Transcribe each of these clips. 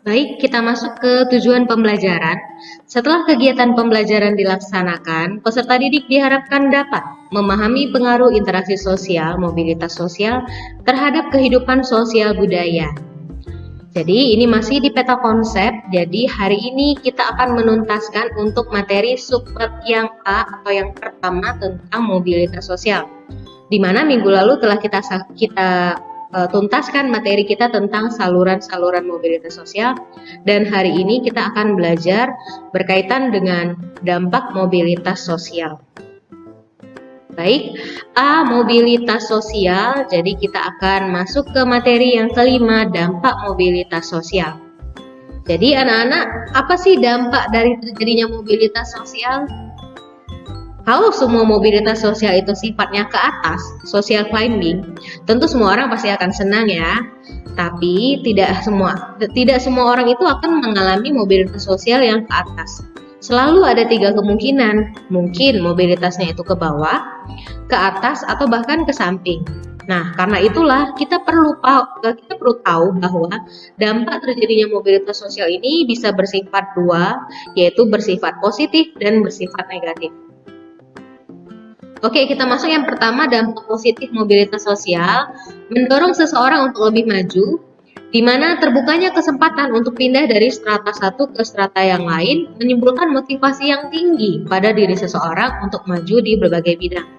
Baik, kita masuk ke tujuan pembelajaran. Setelah kegiatan pembelajaran dilaksanakan, peserta didik diharapkan dapat memahami pengaruh interaksi sosial, mobilitas sosial terhadap kehidupan sosial budaya. Jadi ini masih di peta konsep, jadi hari ini kita akan menuntaskan untuk materi subbab yang A atau yang pertama tentang mobilitas sosial. Di mana minggu lalu telah kita tuntaskan materi kita tentang saluran-saluran mobilitas sosial, dan hari ini kita akan belajar berkaitan dengan dampak mobilitas sosial. Baik, A. Mobilitas sosial. Jadi kita akan masuk ke materi yang kelima, dampak mobilitas sosial. Jadi anak-anak, apa sih dampak dari terjadinya mobilitas sosial? Kalau semua mobilitas sosial itu sifatnya ke atas, social climbing, tentu semua orang pasti akan senang ya. Tapi tidak semua orang itu akan mengalami mobilitas sosial yang ke atas. Selalu ada 3 kemungkinan, mungkin mobilitasnya itu ke bawah, ke atas, atau bahkan ke samping. Nah, karena itulah kita perlu tahu bahwa dampak terjadinya mobilitas sosial ini bisa bersifat dua, yaitu bersifat positif dan bersifat negatif. Oke, kita masuk yang pertama, dampak positif mobilitas sosial, mendorong seseorang untuk lebih maju, di mana terbukanya kesempatan untuk pindah dari strata satu ke strata yang lain, menimbulkan motivasi yang tinggi pada diri seseorang untuk maju di berbagai bidang.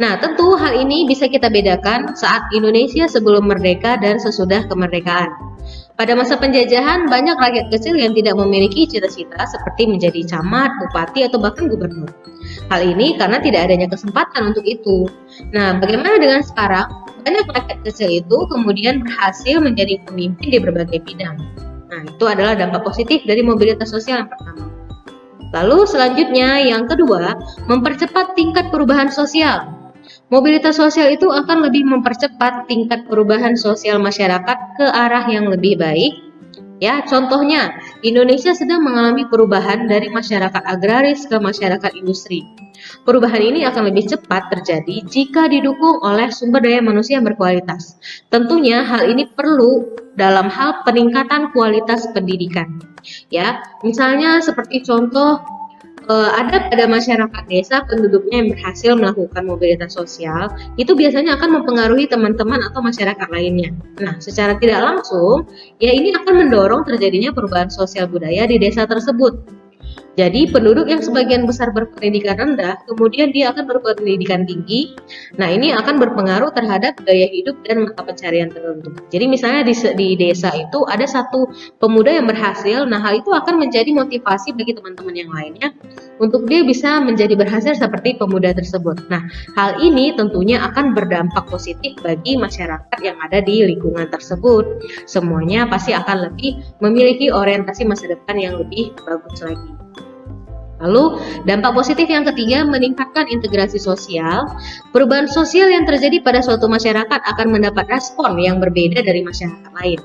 Nah, tentu hal ini bisa kita bedakan saat Indonesia sebelum merdeka dan sesudah kemerdekaan. Pada masa penjajahan, banyak rakyat kecil yang tidak memiliki cita-cita seperti menjadi camat, bupati, atau bahkan gubernur. Hal ini karena tidak adanya kesempatan untuk itu. Nah, bagaimana dengan sekarang? Banyak rakyat kecil itu kemudian berhasil menjadi pemimpin di berbagai bidang. Nah, itu adalah dampak positif dari mobilitas sosial yang pertama. Lalu selanjutnya, yang kedua, mempercepat tingkat perubahan sosial. Mobilitas sosial itu akan lebih mempercepat tingkat perubahan sosial masyarakat ke arah yang lebih baik. Ya, contohnya, Indonesia sedang mengalami perubahan dari masyarakat agraris ke masyarakat industri. Perubahan ini akan lebih cepat terjadi jika didukung oleh sumber daya manusia yang berkualitas. Tentunya hal ini perlu dalam hal peningkatan kualitas pendidikan. Ya, misalnya seperti contoh ada pada masyarakat desa penduduknya yang berhasil melakukan mobilitas sosial, itu biasanya akan mempengaruhi teman-teman atau masyarakat lainnya. Nah, secara tidak langsung, ya ini akan mendorong terjadinya perubahan sosial budaya di desa tersebut. Jadi penduduk yang sebagian besar berpendidikan rendah, kemudian dia akan berpendidikan tinggi. Nah, ini akan berpengaruh terhadap gaya hidup dan mata pencarian tertentu. Jadi misalnya di desa itu ada satu pemuda yang berhasil, nah hal itu akan menjadi motivasi bagi teman-teman yang lainnya untuk dia bisa menjadi berhasil seperti pemuda tersebut. Nah, hal ini tentunya akan berdampak positif bagi masyarakat yang ada di lingkungan tersebut. Semuanya pasti akan lebih memiliki orientasi masa depan yang lebih bagus lagi. Lalu, dampak positif yang ketiga, meningkatkan integrasi sosial. Perubahan sosial yang terjadi pada suatu masyarakat akan mendapat respon yang berbeda dari masyarakat lain.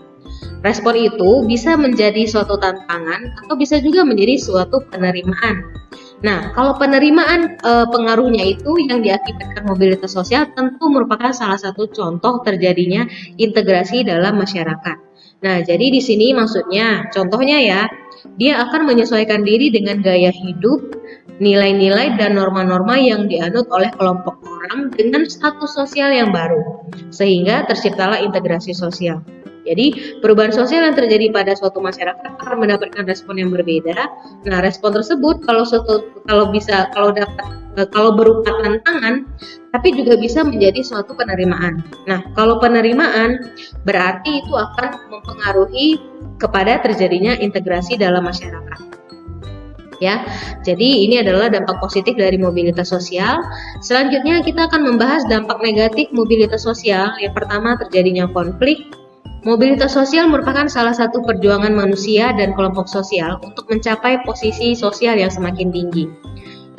Respon itu bisa menjadi suatu tantangan atau bisa juga menjadi suatu penerimaan. Nah, kalau penerimaan pengaruhnya itu yang diakibatkan mobilitas sosial tentu merupakan salah satu contoh terjadinya integrasi dalam masyarakat. Nah, jadi di sini maksudnya, contohnya ya, dia akan menyesuaikan diri dengan gaya hidup, nilai-nilai dan norma-norma yang dianut oleh kelompok orang dengan status sosial yang baru, sehingga terciptalah integrasi sosial. Jadi, perubahan sosial yang terjadi pada suatu masyarakat akan mendapatkan respon yang berbeda. Nah, respon tersebut kalau berupa tantangan, tapi juga bisa menjadi suatu penerimaan. Nah, kalau penerimaan berarti itu akan mempengaruhi kepada terjadinya integrasi dalam masyarakat. Ya, jadi ini adalah dampak positif dari mobilitas sosial. Selanjutnya kita akan membahas dampak negatif mobilitas sosial. Yang pertama, terjadinya konflik. Mobilitas sosial merupakan salah satu perjuangan manusia dan kelompok sosial untuk mencapai posisi sosial yang semakin tinggi.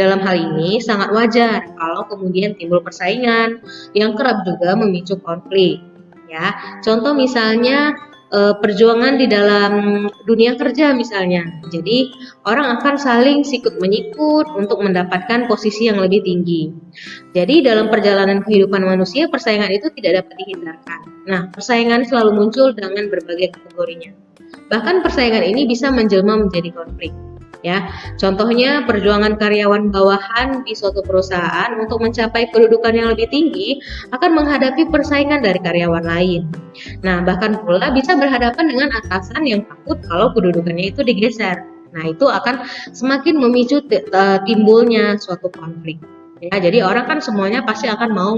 Dalam hal ini sangat wajar kalau kemudian timbul persaingan yang kerap juga memicu konflik. Ya, contoh misalnya perjuangan di dalam dunia kerja misalnya. Jadi orang akan saling sikut menyikut untuk mendapatkan posisi yang lebih tinggi. Jadi dalam perjalanan kehidupan manusia, persaingan itu tidak dapat dihindarkan. Nah, persaingan selalu muncul dengan berbagai kategorinya. Bahkan persaingan ini bisa menjelma menjadi konflik. Ya, contohnya perjuangan karyawan bawahan di suatu perusahaan untuk mencapai kedudukan yang lebih tinggi akan menghadapi persaingan dari karyawan lain. Nah, bahkan pula bisa berhadapan dengan atasan yang takut kalau kedudukannya itu digeser. Nah, itu akan semakin memicu timbulnya suatu konflik. Ya, jadi orang kan semuanya pasti akan mau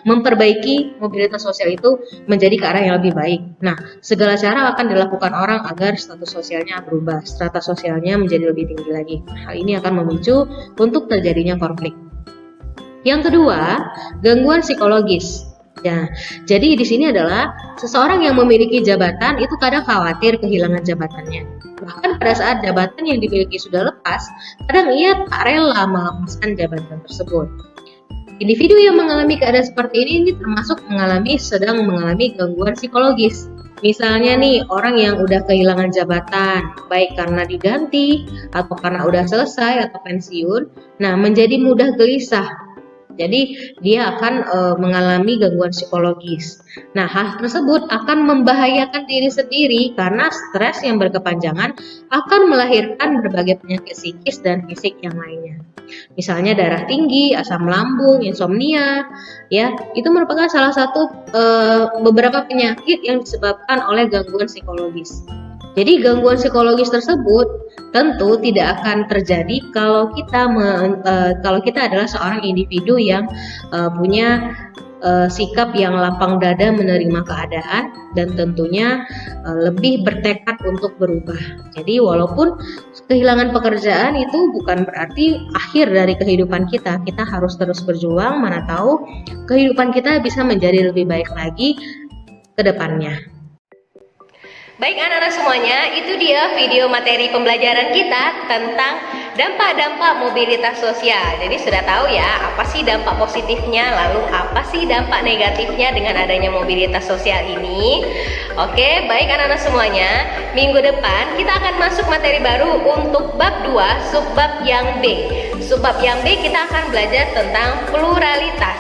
memperbaiki mobilitas sosial itu menjadi ke arah yang lebih baik. Nah, segala cara akan dilakukan orang agar status sosialnya berubah, strata sosialnya menjadi lebih tinggi lagi. Hal ini akan memicu untuk terjadinya konflik. Yang kedua, gangguan psikologis. Ya, jadi di sini adalah seseorang yang memiliki jabatan itu kadang khawatir kehilangan jabatannya. Bahkan pada saat jabatan yang dimiliki sudah lepas, kadang ia tak rela melepaskan jabatan tersebut. Individu yang mengalami keadaan seperti ini termasuk sedang mengalami gangguan psikologis. Misalnya nih, orang yang udah kehilangan jabatan, baik karena diganti atau karena udah selesai atau pensiun, nah menjadi mudah gelisah. Jadi dia akan mengalami gangguan psikologis. Nah, hal tersebut akan membahayakan diri sendiri karena stres yang berkepanjangan akan melahirkan berbagai penyakit psikis dan fisik yang lainnya. Misalnya darah tinggi, asam lambung, insomnia, ya itu merupakan salah satu beberapa penyakit yang disebabkan oleh gangguan psikologis. Jadi gangguan psikologis tersebut tentu tidak akan terjadi kalau kita adalah seorang individu yang punya sikap yang lapang dada menerima keadaan dan tentunya lebih bertekad untuk berubah. Jadi walaupun kehilangan pekerjaan itu bukan berarti akhir dari kehidupan kita. Kita harus terus berjuang, mana tahu kehidupan kita bisa menjadi lebih baik lagi ke depannya. Baik anak-anak semuanya, itu dia video materi pembelajaran kita tentang dampak-dampak mobilitas sosial. Jadi sudah tahu ya, apa sih dampak positifnya, lalu apa sih dampak negatifnya dengan adanya mobilitas sosial ini. Oke, baik anak-anak semuanya, minggu depan kita akan masuk materi baru untuk bab 2, subbab yang B. Subbab yang B kita akan belajar tentang pluralitas.